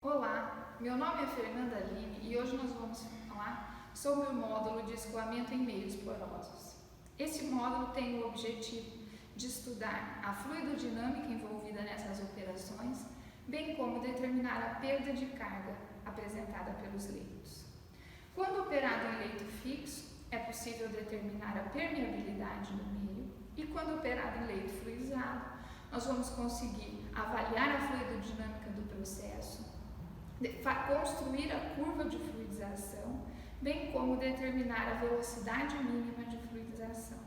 Olá, meu nome é Fernanda Aline e hoje nós vamos falar sobre o módulo de escoamento em meios porosos. Esse módulo tem o objetivo de estudar a fluidodinâmica envolvida nessas operações, bem como determinar a perda de carga apresentada pelos leitos. Quando operado em leito fixo, é possível determinar a permeabilidade do meio, e quando operado em leito fluidizado, nós vamos conseguir avaliar a fluidodinâmica do processo, construir a curva de fluidização, bem como determinar a velocidade mínima de fluidização.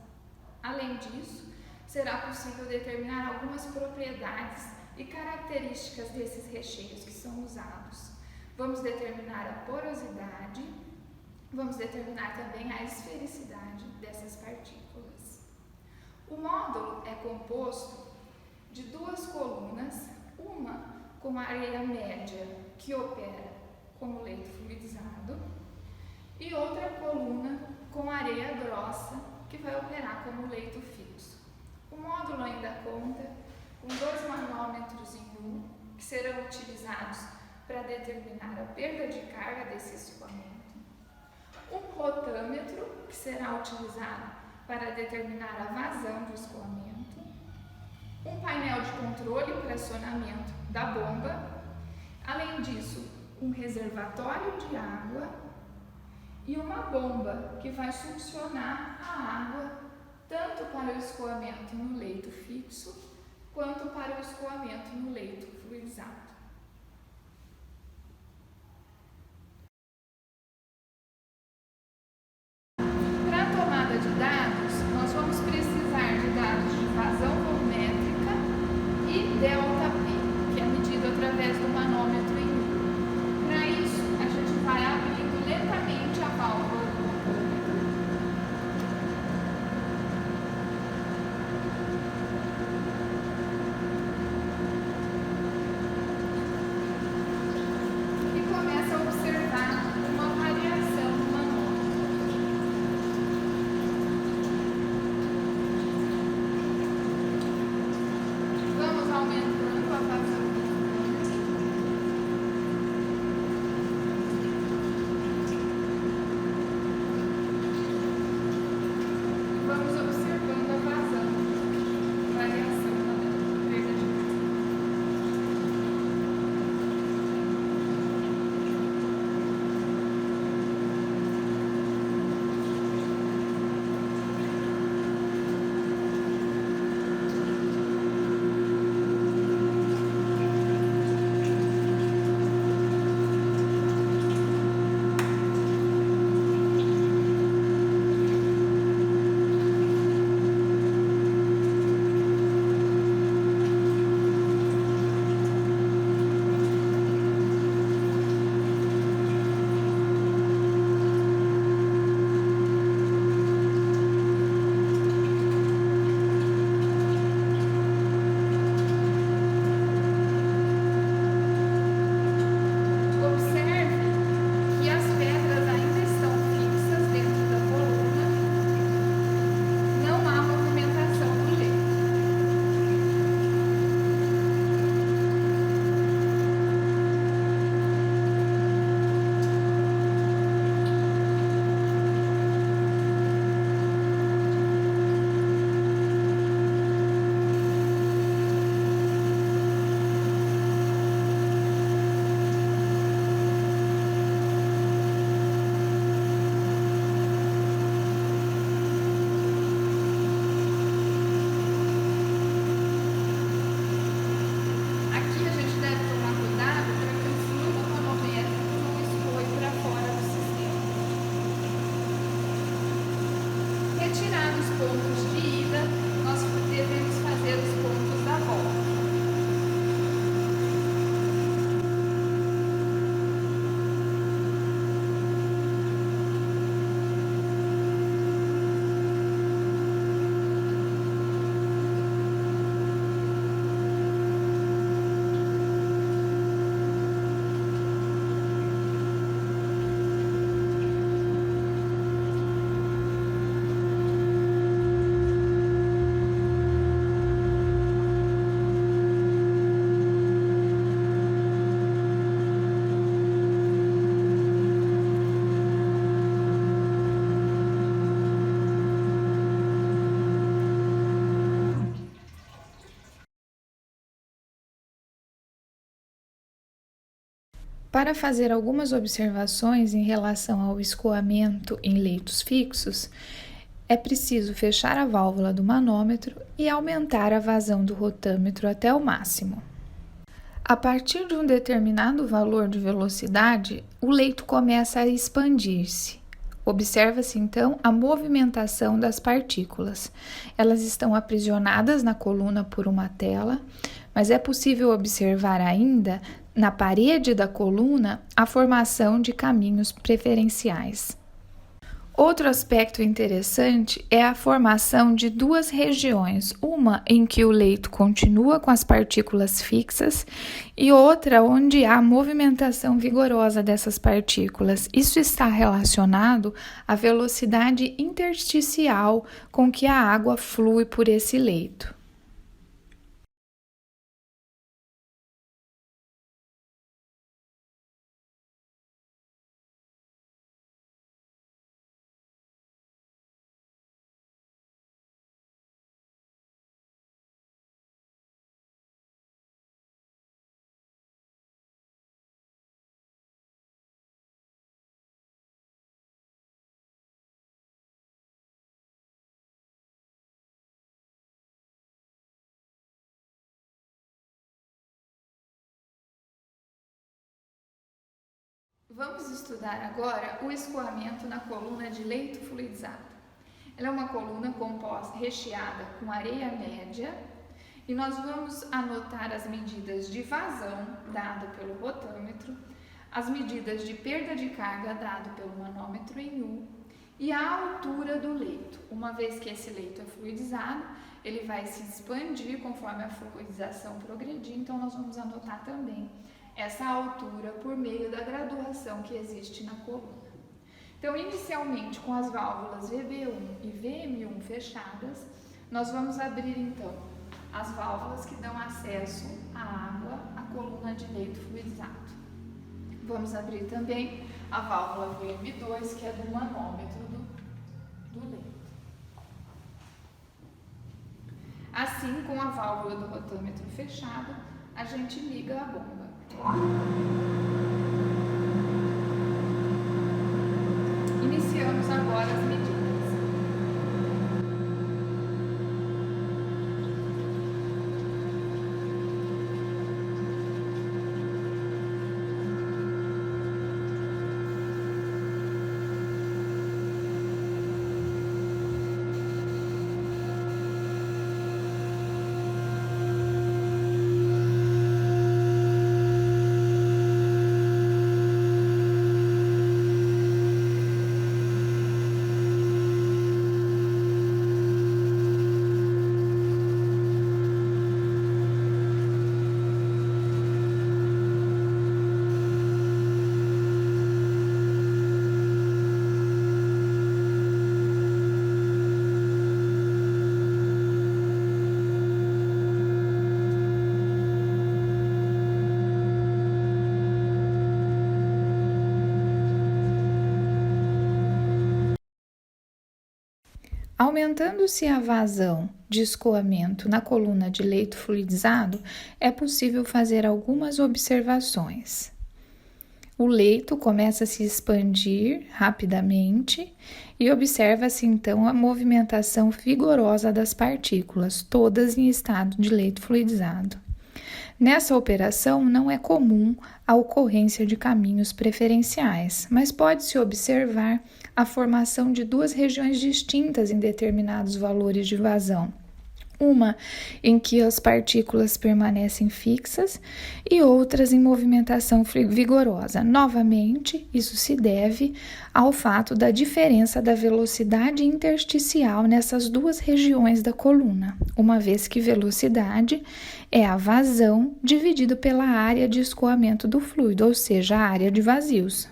Além disso, será possível determinar algumas propriedades e características desses recheios que são usados. Vamos determinar a porosidade, vamos determinar também a esfericidade dessas partículas. O módulo é composto de duas colunas, uma com areia média, que opera como leito fluidizado, e outra coluna com areia grossa, que vai operar como leito fixo. O módulo ainda conta com 2 manômetros em U, que serão utilizados para determinar a perda de carga desse escoamento, um rotâmetro, que será utilizado para determinar a vazão do escoamento, um painel de controle para acionamento da bomba, além disso, um reservatório de água e uma bomba que vai succionar a água tanto para o escoamento no leito fixo quanto para o escoamento no leito fluidizado. Para a tomada de dados, nós vamos precisar de dados de vazão volumétrica e ΔP, que é medido através do manômetro em U. Para isso, a gente vai abrindo lentamente a válvula do rotâmetro. Para fazer algumas observações em relação ao escoamento em leitos fixos, é preciso fechar a válvula do manômetro e aumentar a vazão do rotâmetro até o máximo. A partir de um determinado valor de velocidade, o leito começa a expandir-se. Observa-se então a movimentação das partículas. Elas estão aprisionadas na coluna por uma tela, mas é possível observar ainda na parede da coluna a formação de caminhos preferenciais. Outro aspecto interessante é a formação de duas regiões, uma em que o leito continua com as partículas fixas e outra onde há movimentação vigorosa dessas partículas. Isso está relacionado à velocidade intersticial com que a água flui por esse leito. Vamos estudar agora o escoamento na coluna de leito fluidizado. Ela é uma coluna composta, recheada com areia média, e nós vamos anotar as medidas de vazão dado pelo rotâmetro, as medidas de perda de carga dado pelo manômetro em U e a altura do leito. Uma vez que esse leito é fluidizado, ele vai se expandir conforme a fluidização progredir, então nós vamos anotar também essa altura por meio da graduação que existe na coluna. Então, inicialmente, com as válvulas VB1 e VM1 fechadas, nós vamos abrir, então, as válvulas que dão acesso à água à coluna de leito fluidizado. Vamos abrir também a válvula VM2, que é do manômetro do leito. Assim, com a válvula do rotâmetro fechada, a gente liga a bomba. Iniciamos agora as medidas. Aumentando-se a vazão de escoamento na coluna de leito fluidizado, é possível fazer algumas observações. O leito começa a se expandir rapidamente e observa-se então a movimentação vigorosa das partículas, todas em estado de leito fluidizado. Nessa operação, não é comum a ocorrência de caminhos preferenciais, mas pode-se observar a formação de duas regiões distintas em determinados valores de vazão. Uma em que as partículas permanecem fixas e outras em movimentação vigorosa. Novamente, isso se deve ao fato da diferença da velocidade intersticial nessas duas regiões da coluna, uma vez que velocidade é a vazão dividido pela área de escoamento do fluido, ou seja, a área de vazios.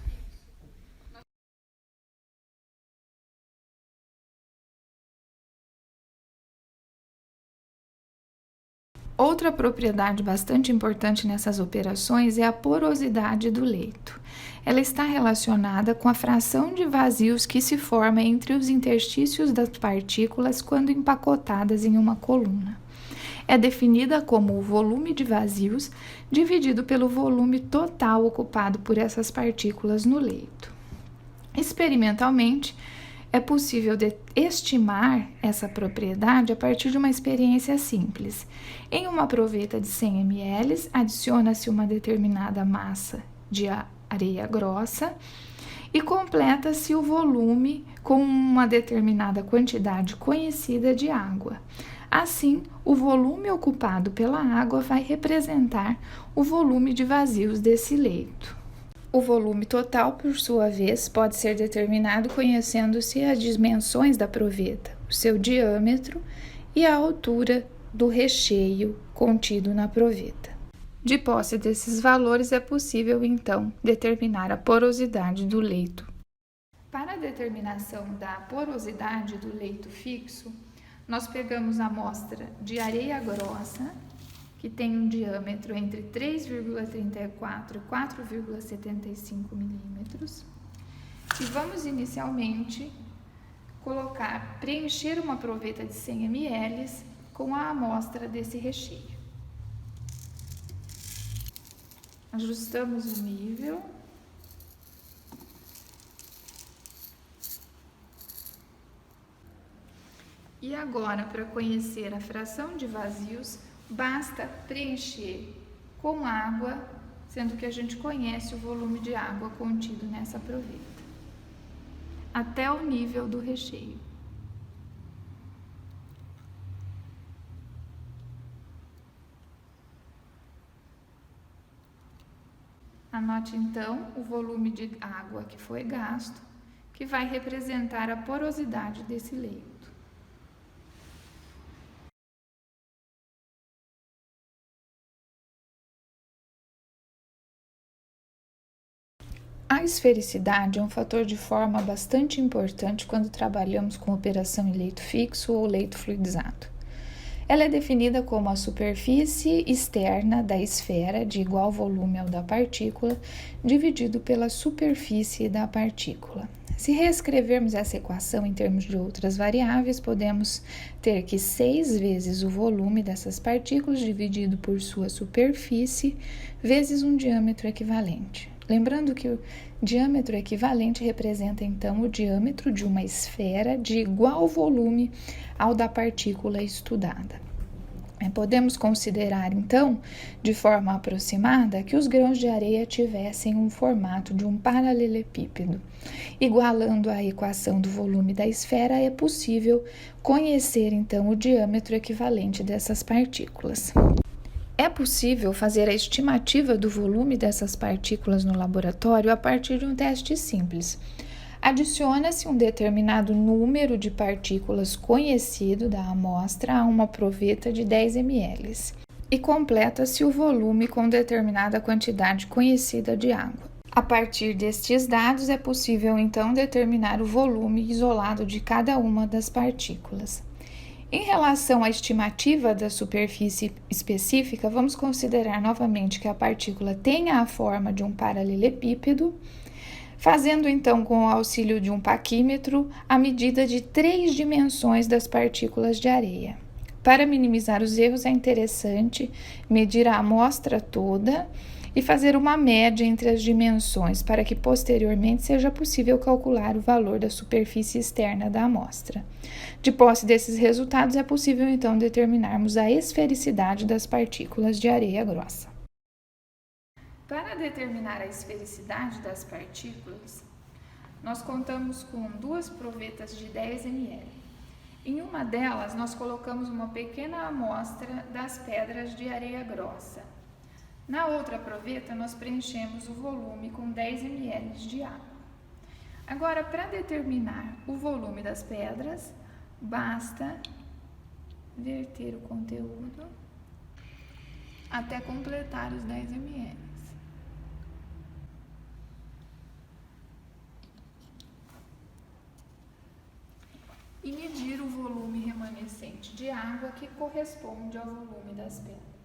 Outra propriedade bastante importante nessas operações é a porosidade do leito. Ela está relacionada com a fração de vazios que se forma entre os interstícios das partículas quando empacotadas em uma coluna. é definida como o volume de vazios dividido pelo volume total ocupado por essas partículas no leito. Experimentalmente, é possível estimar essa propriedade a partir de uma experiência simples. Em uma proveta de 100 ml, adiciona-se uma determinada massa de areia grossa e completa-se o volume com uma determinada quantidade conhecida de água. Assim, o volume ocupado pela água vai representar o volume de vazios desse leito. O volume total, por sua vez, pode ser determinado conhecendo-se as dimensões da proveta, o seu diâmetro e a altura do recheio contido na proveta. De posse desses valores, é possível, então, determinar a porosidade do leito. Para a determinação da porosidade do leito fixo, nós pegamos a amostra de areia grossa, que tem um diâmetro entre 3,34 e 4,75 milímetros, e vamos inicialmente preencher uma proveta de 100 ml com a amostra desse recheio. Ajustamos o nível. E agora, para conhecer a fração de vazios, basta preencher com água, sendo que a gente conhece o volume de água contido nessa proveta, até o nível do recheio. Anote então o volume de água que foi gasto, que vai representar a porosidade desse leito. A esfericidade é um fator de forma bastante importante quando trabalhamos com operação em leito fixo ou leito fluidizado. Ela é definida como a superfície externa da esfera de igual volume ao da partícula, dividido pela superfície da partícula. Se reescrevermos essa equação em termos de outras variáveis, podemos ter que 6 vezes o volume dessas partículas dividido por sua superfície vezes um diâmetro equivalente. Lembrando que o diâmetro equivalente representa, então, o diâmetro de uma esfera de igual volume ao da partícula estudada. Podemos considerar, então, de forma aproximada, que os grãos de areia tivessem um formato de um paralelepípedo. Igualando a equação do volume da esfera, é possível conhecer, então, o diâmetro equivalente dessas partículas. É possível fazer a estimativa do volume dessas partículas no laboratório a partir de um teste simples. Adiciona-se um determinado número de partículas conhecido da amostra a uma proveta de 10 ml e completa-se o volume com determinada quantidade conhecida de água. A partir destes dados, é possível então determinar o volume isolado de cada uma das partículas. Em relação à estimativa da superfície específica, vamos considerar novamente que a partícula tenha a forma de um paralelepípedo, fazendo então com o auxílio de um paquímetro a medida de 3 dimensões das partículas de areia. Para minimizar os erros, é interessante medir a amostra toda e fazer uma média entre as dimensões, para que posteriormente seja possível calcular o valor da superfície externa da amostra. De posse desses resultados, é possível então determinarmos a esfericidade das partículas de areia grossa. Para determinar a esfericidade das partículas, nós contamos com 2 provetas de 10 ml. Em uma delas, nós colocamos uma pequena amostra das pedras de areia grossa. Na outra proveta, nós preenchemos o volume com 10 ml de água. Agora, para determinar o volume das pedras, basta verter o conteúdo até completar os 10 ml. E medir o volume remanescente de água que corresponde ao volume das pedras.